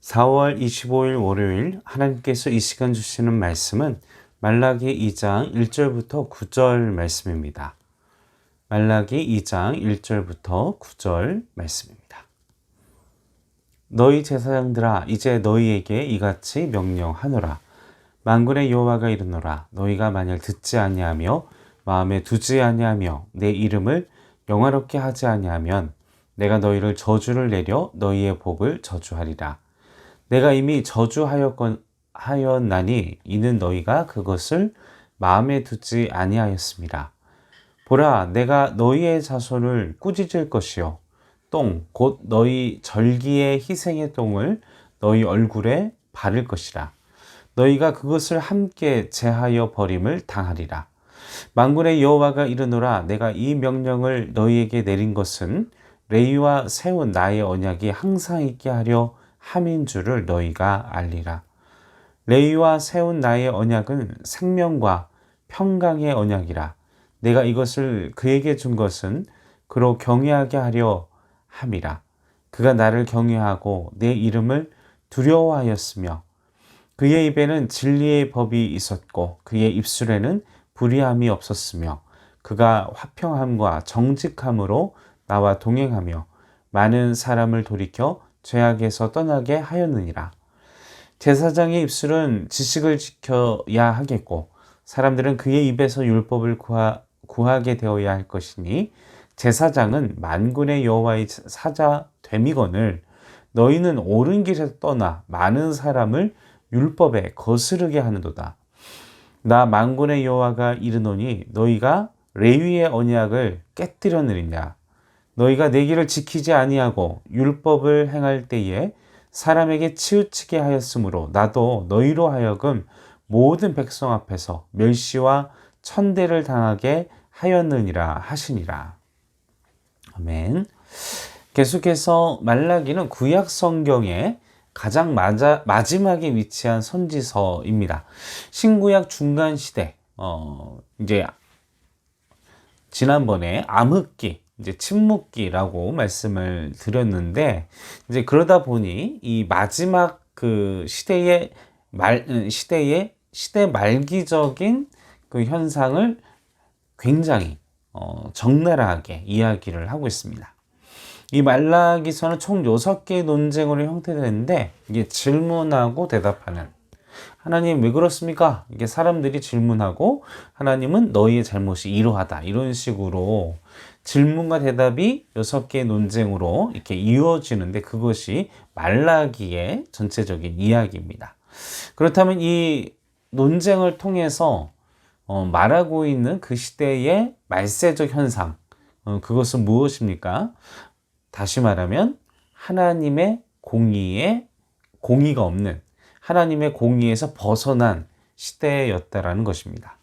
4월 25일 월요일 하나님께서 이 시간 주시는 말씀은 말라기 2장 1절부터 9절 말씀입니다. 말라기 2장 1절부터 9절 말씀입니다. 너희 제사장들아 이제 너희에게 이같이 명령하노라. 만군의 여호와가 이르노라. 너희가 만일 듣지 아니하며 마음에 두지 아니하며 내 이름을 영화롭게 하지 아니하면 내가 너희를 저주를 내려 너희의 복을 저주하리라. 내가 이미 저주하였나니 이는 너희가 그것을 마음에 두지 아니하였습니다. 보라, 내가 너희의 자손을 꾸짖을 것이요 똥 곧 너희 절기의 희생의 똥을 너희 얼굴에 바를 것이라. 너희가 그것을 함께 제하여 버림을 당하리라. 만군의 여호와가 이르노라. 내가 이 명령을 너희에게 내린 것은 레위와 세운 나의 언약이 항상 있게 하려 함인 줄을 너희가 알리라. 레위와 세운 나의 언약은 생명과 평강의 언약이라. 내가 이것을 그에게 준 것은 그로 경외하게 하려 함이라. 그가 나를 경외하고 내 이름을 두려워하였으며 그의 입에는 진리의 법이 있었고 그의 입술에는 불의함이 없었으며 그가 화평함과 정직함으로 나와 동행하며 많은 사람을 돌이켜 죄악에서 떠나게 하였느니라. 제사장의 입술은 지식을 지켜야 하겠고 사람들은 그의 입에서 율법을 구하게 되어야 할 것이니 제사장은 만군의 여호와의 사자 됨이거늘 너희는 옳은 길에서 떠나 많은 사람을 율법에 거스르게 하는도다. 나 만군의 여호와가 이르노니 너희가 레위의 언약을 깨뜨렸느니라. 너희가 내 길을 지키지 아니하고 율법을 행할 때에 사람에게 치우치게 하였으므로 나도 너희로 하여금 모든 백성 앞에서 멸시와 천대를 당하게 하였느니라 하시니라. 아멘. 계속해서 말라기는 구약 성경의 가장 마지막에 위치한 선지서입니다. 신구약 중간 시대, 이제 지난번에 암흑기, 이제 침묵기라고 말씀을 드렸는데, 이제 그러다 보니 이 마지막 그 시대 말기적인 그 현상을 굉장히 적나라하게 이야기를 하고 있습니다. 이 말라기서는 총 6개의 논쟁으로 형태되는데 이게 질문하고 대답하는, 하나님 왜 그렇습니까? 이게 사람들이 질문하고 하나님은 너희의 잘못이 이러하다, 이런 식으로 질문과 대답이 6개의 논쟁으로 이렇게 이루어지는데 그것이 말라기의 전체적인 이야기입니다. 그렇다면 이 논쟁을 통해서 말하고 있는 그 시대의 말세적 현상, 그것은 무엇입니까? 다시 말하면 하나님의 공의가 없는, 하나님의 공의에서 벗어난 시대였다라는 것입니다.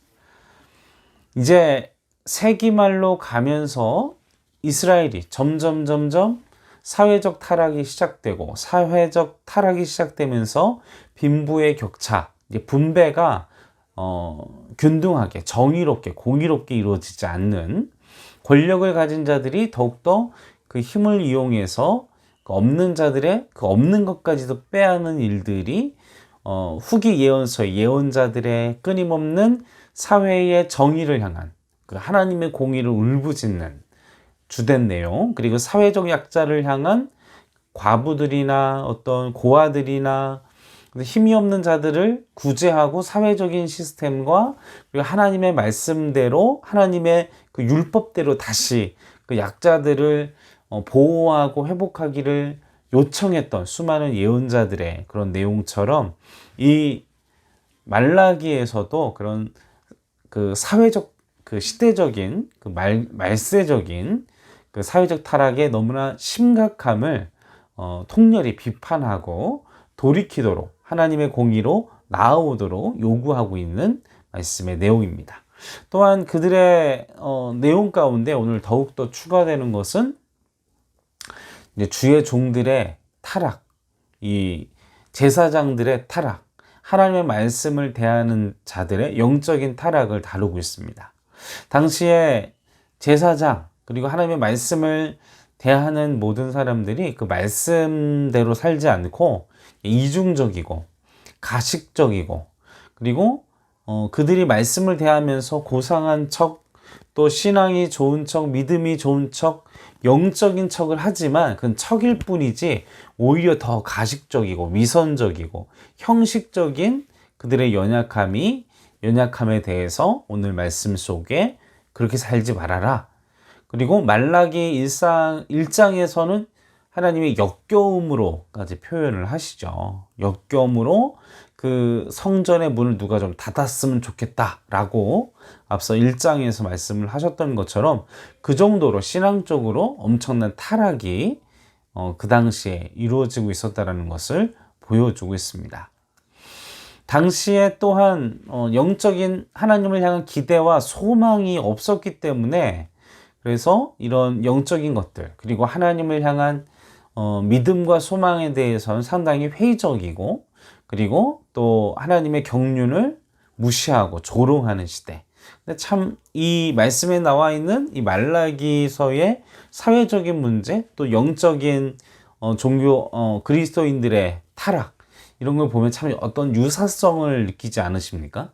이제 세기말로 가면서 이스라엘이 점점 사회적 타락이 시작되면서 빈부의 격차, 분배가 균등하게, 정의롭게, 공의롭게 이루어지지 않는, 권력을 가진 자들이 더욱더 그 힘을 이용해서 없는 자들의 그 없는 것까지도 빼앗는 일들이 후기 예언서의 예언자들의 끊임없는 사회의 정의를 향한 그 하나님의 공의를 울부짖는 주된 내용, 그리고 사회적 약자를 향한 과부들이나 어떤 고아들이나 힘이 없는 자들을 구제하고 사회적인 시스템과 그리고 하나님의 말씀대로, 하나님의 그 율법대로 다시 그 약자들을 보호하고 회복하기를 요청했던 수많은 예언자들의 그런 내용처럼 이 말라기에서도 그런 그 사회적, 그 시대적인, 그 말세적인 그 사회적 타락의 너무나 심각함을 통렬히 비판하고 돌이키도록, 하나님의 공의로 나아오도록 요구하고 있는 말씀의 내용입니다. 또한 그들의 내용 가운데 오늘 더욱더 추가되는 것은 이제 주의 종들의 타락, 이 제사장들의 타락, 하나님의 말씀을 대하는 자들의 영적인 타락을 다루고 있습니다. 당시에 제사장, 그리고 하나님의 말씀을 대하는 모든 사람들이 그 말씀대로 살지 않고 이중적이고 가식적이고, 그리고 그들이 말씀을 대하면서 고상한 척, 또 신앙이 좋은 척, 믿음이 좋은 척, 영적인 척을 하지만 그건 척일 뿐이지 오히려 더 가식적이고 위선적이고 형식적인 그들의 연약함에 대해서 오늘 말씀 속에 그렇게 살지 말아라. 그리고 말라기 1장에서는 하나님의 역겨움으로까지 표현을 하시죠. 역겨움으로 그 성전의 문을 누가 좀 닫았으면 좋겠다라고 앞서 1장에서 말씀을 하셨던 것처럼 그 정도로 신앙적으로 엄청난 타락이 그 당시에 이루어지고 있었다는 것을 보여주고 있습니다. 당시에 또한 영적인 하나님을 향한 기대와 소망이 없었기 때문에, 그래서 이런 영적인 것들, 그리고 하나님을 향한 믿음과 소망에 대해서는 상당히 회의적이고, 그리고 또 하나님의 경륜을 무시하고 조롱하는 시대. 근데 참 이 말씀에 나와 있는 이 말라기서의 사회적인 문제, 또 영적인 종교 그리스도인들의 타락, 이런 걸 보면 참 어떤 유사성을 느끼지 않으십니까?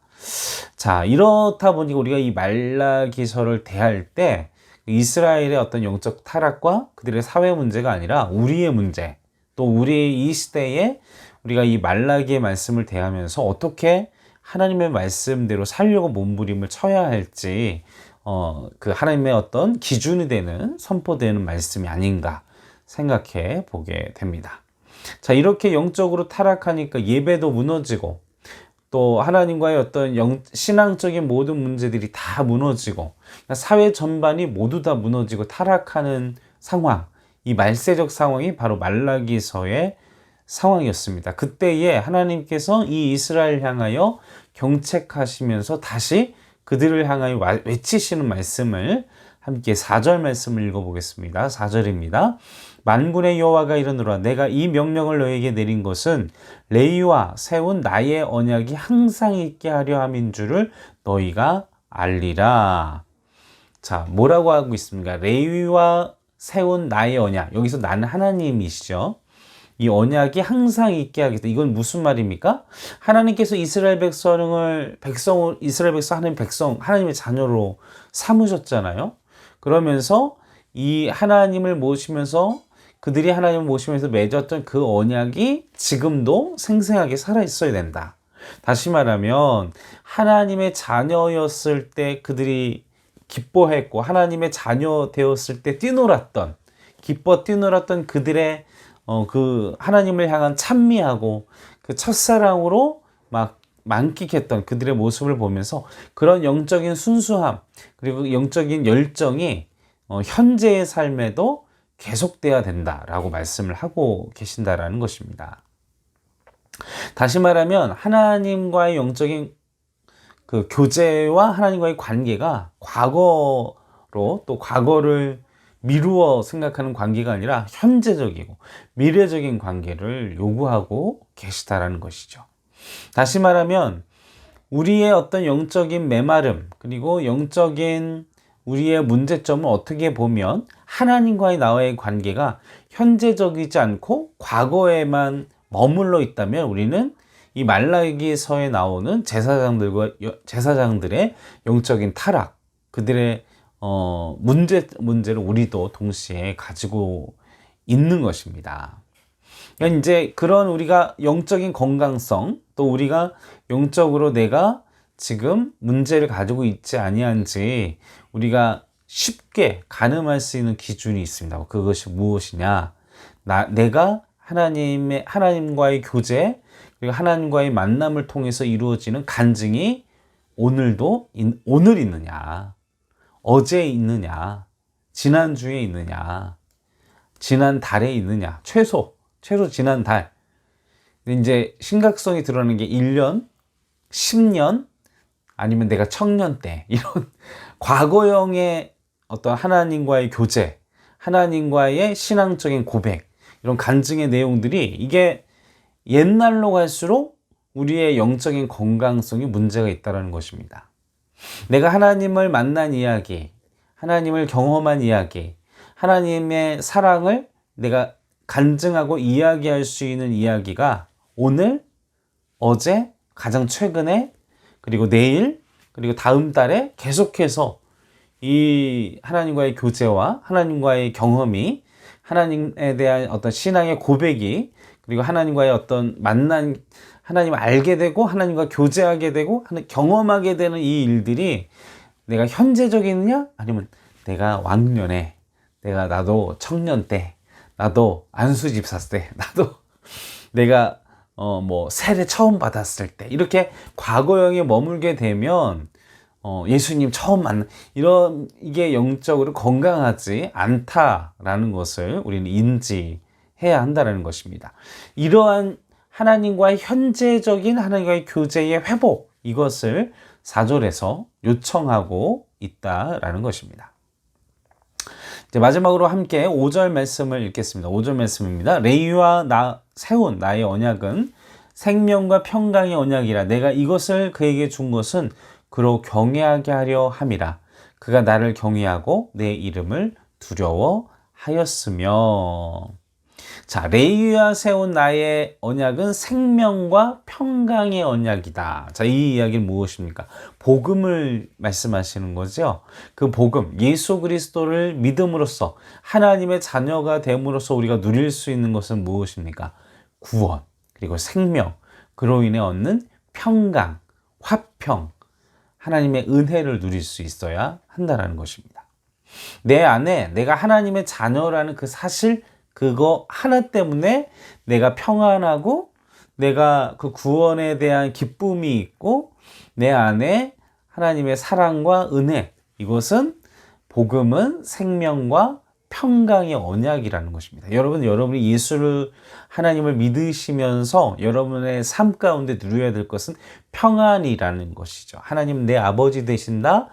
자, 이렇다 보니까 우리가 이 말라기서를 대할 때 이스라엘의 어떤 영적 타락과 그들의 사회 문제가 아니라 우리의 문제, 또 우리의 이 시대에 우리가 이 말라기의 말씀을 대하면서 어떻게 하나님의 말씀대로 살려고 몸부림을 쳐야 할지, 그 하나님의 어떤 기준이 되는, 선포되는 말씀이 아닌가 생각해 보게 됩니다. 자, 이렇게 영적으로 타락하니까 예배도 무너지고, 또 하나님과의 어떤 신앙적인 모든 문제들이 다 무너지고, 사회 전반이 모두 다 무너지고 타락하는 상황, 이 말세적 상황이 바로 말라기서의 상황이었습니다. 그때에 하나님께서 이 이스라엘 향하여 경책하시면서 다시 그들을 향하여 외치시는 말씀을 함께 4절 말씀을 읽어보겠습니다. 4절입니다. 만군의 여호와가 이르노라. 내가 이 명령을 너에게 내린 것은 레위와 세운 나의 언약이 항상 있게 하려 함인 줄을 너희가 알리라. 자, 뭐라고 하고 있습니까? 레위와 세운 나의 언약. 여기서 나는 하나님이시죠. 이 언약이 항상 있게 하겠다. 이건 무슨 말입니까? 하나님께서 이스라엘 백성을 하나님의 자녀로 삼으셨잖아요. 그러면서 이 하나님을 모시면서, 그들이 하나님을 모시면서 맺었던 그 언약이 지금도 생생하게 살아 있어야 된다. 다시 말하면 하나님의 자녀였을 때 그들이 기뻐했고, 하나님의 자녀 되었을 때 기뻐 뛰놀았던 그들의 그 하나님을 향한 찬미하고 그 첫사랑으로 막 만끽했던 그들의 모습을 보면서 그런 영적인 순수함, 그리고 영적인 열정이 현재의 삶에도 계속돼야 된다라고 말씀을 하고 계신다라는 것입니다. 다시 말하면 하나님과의 영적인 그 교제와 하나님과의 관계가 과거로, 또 과거를 미루어 생각하는 관계가 아니라 현재적이고 미래적인 관계를 요구하고 계시다라는 것이죠. 다시 말하면 우리의 어떤 영적인 메마름, 그리고 영적인 우리의 문제점은 어떻게 보면 하나님과의 나와의 관계가 현재적이지 않고 과거에만 머물러 있다면, 우리는 이 말라기서에 나오는 제사장들의 영적인 타락, 그들의 문제를 우리도 동시에 가지고 있는 것입니다. 그러니까 이제 그런 우리가 영적인 건강성, 또 우리가 영적으로 내가 지금 문제를 가지고 있지 아니한지 우리가 쉽게 가늠할 수 있는 기준이 있습니다. 그것이 무엇이냐? 내가 하나님과의 교제, 그리고 하나님과의 만남을 통해서 이루어지는 간증이 오늘 있느냐? 어제 있느냐? 지난주에 있느냐? 지난달에 있느냐? 최소 지난달. 이제 심각성이 드러나는 게 1년, 10년, 아니면 내가 청년 때, 이런 과거형의 어떤 하나님과의 교제, 하나님과의 신앙적인 고백, 이런 간증의 내용들이 이게 옛날로 갈수록 우리의 영적인 건강성이 문제가 있다는 것입니다. 내가 하나님을 만난 이야기, 하나님을 경험한 이야기, 하나님의 사랑을 내가 간증하고 이야기할 수 있는 이야기가 오늘, 어제, 가장 최근에, 그리고 내일, 그리고 다음 달에 계속해서 이 하나님과의 교제와 하나님과의 경험이, 하나님에 대한 어떤 신앙의 고백이, 그리고 하나님과의 어떤 만난, 하나님을 알게 되고 하나님과 교제하게 되고 경험하게 되는 이 일들이 내가 현재적이느냐, 아니면 내가 왕년에, 나도 청년 때, 나도 안수 집사 때, 나도 내가 세례 처음 받았을 때, 이렇게 과거형에 머물게 되면 예수님 처음 이게 영적으로 건강하지 않다라는 것을 우리는 인지해야 한다는 것입니다. 이러한 하나님과의 현재적인 하나님과의 교제의 회복, 이것을 4절에서 요청하고 있다라는 것입니다. 이제 마지막으로 함께 5절 말씀을 읽겠습니다. 5절 말씀입니다. 레위와 세운 나의 언약은 생명과 평강의 언약이라. 내가 이것을 그에게 준 것은 그로 경외하게 하려 함이라. 그가 나를 경외하고 내 이름을 두려워하였으며. 자, 레위와 세운 나의 언약은 생명과 평강의 언약이다. 자, 이 이야기는 무엇입니까? 복음을 말씀하시는 거죠. 그 복음, 예수 그리스도를 믿음으로써 하나님의 자녀가 됨으로써 우리가 누릴 수 있는 것은 무엇입니까? 구원, 그리고 생명, 그로 인해 얻는 평강, 화평, 하나님의 은혜를 누릴 수 있어야 한다는 것입니다. 내 안에 내가 하나님의 자녀라는 그 사실, 그거 하나 때문에 내가 평안하고, 내가 그 구원에 대한 기쁨이 있고, 내 안에 하나님의 사랑과 은혜, 이것은 복음은 생명과 평강의 언약이라는 것입니다. 여러분이 하나님을 믿으시면서 여러분의 삶 가운데 누려야 될 것은 평안이라는 것이죠. 하나님 내 아버지 되신다.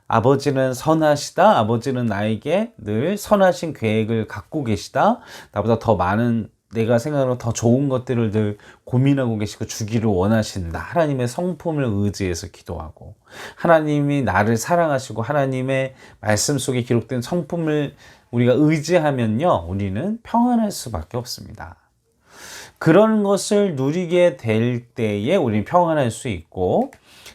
아버지는 선하시다. 아버지는 나에게 늘 선하신 계획을 갖고 계시다. 나보다 더 많은, 내가 생각하는 더 좋은 것들을 늘 고민하고 계시고 주기를 원하신다. 하나님의 성품을 의지해서 기도하고, 하나님이 나를 사랑하시고 하나님의 말씀 속에 기록된 성품을 우리가 의지하면요, 우리는 평안할 수밖에 없습니다. 그런 것을 누리게 될 때에 우리는 평안할 수 있고,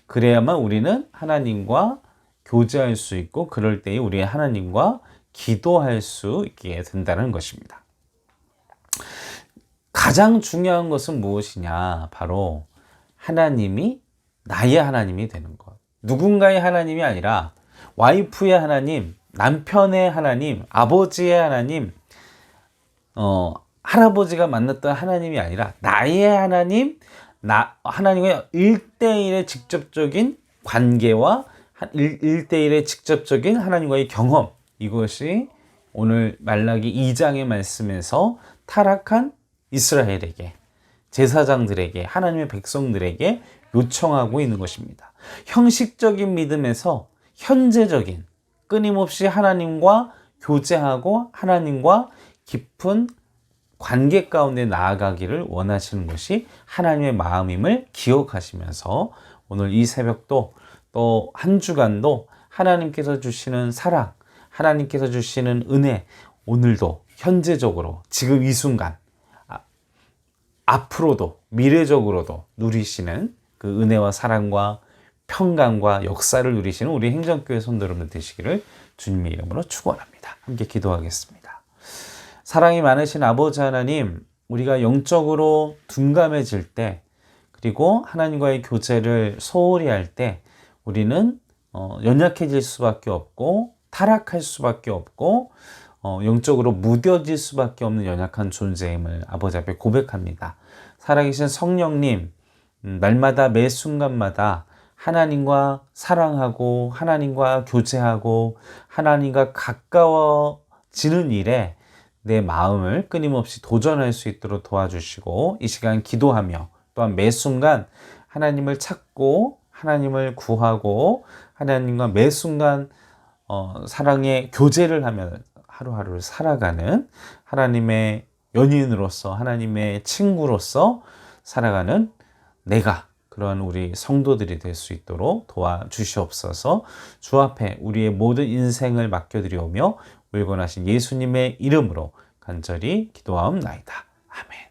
그래야만 우리는 하나님과 교제할 수 있고, 그럴 때에 우리 하나님과 기도할 수 있게 된다는 것입니다. 가장 중요한 것은 무엇이냐? 바로 하나님이 나의 하나님이 되는 것. 누군가의 하나님이 아니라 와이프의 하나님, 남편의 하나님, 아버지의 하나님, 할아버지가 만났던 하나님이 아니라 나의 하나님, 하나님과 1대1의 직접적인 관계와 1대1의 직접적인 하나님과의 경험, 이것이 오늘 말라기 2장의 말씀에서 타락한 이스라엘에게, 제사장들에게, 하나님의 백성들에게 요청하고 있는 것입니다. 형식적인 믿음에서 현재적인, 끊임없이 하나님과 교제하고 하나님과 깊은 관계 가운데 나아가기를 원하시는 것이 하나님의 마음임을 기억하시면서 오늘 이 새벽도, 또 한 주간도 하나님께서 주시는 사랑, 하나님께서 주시는 은혜, 오늘도 현재적으로 지금 이 순간, 앞으로도 미래적으로도 누리시는 그 은혜와 사랑과 평강과 역사를 누리시는 우리 행정교회 성도 여러분 되시기를 주님의 이름으로 축원합니다. 함께 기도하겠습니다. 사랑이 많으신 아버지 하나님, 우리가 영적으로 둔감해질 때, 그리고 하나님과의 교제를 소홀히 할 때 우리는 연약해질 수밖에 없고, 타락할 수밖에 없고, 영적으로 무뎌질 수밖에 없는 연약한 존재임을 아버지 앞에 고백합니다. 살아계신 성령님, 날마다 매 순간마다 하나님과 사랑하고 하나님과 교제하고 하나님과 가까워지는 일에 내 마음을 끊임없이 도전할 수 있도록 도와주시고, 이 시간 기도하며 또한 매 순간 하나님을 찾고 하나님을 구하고 하나님과 매 순간 사랑의 교제를 하며 하루하루를 살아가는 하나님의 연인으로서, 하나님의 친구로서 살아가는 내가, 그런 우리 성도들이 될 수 있도록 도와주시옵소서. 주 앞에 우리의 모든 인생을 맡겨드리오며 물건하신 예수님의 이름으로 간절히 기도하옵나이다. 아멘.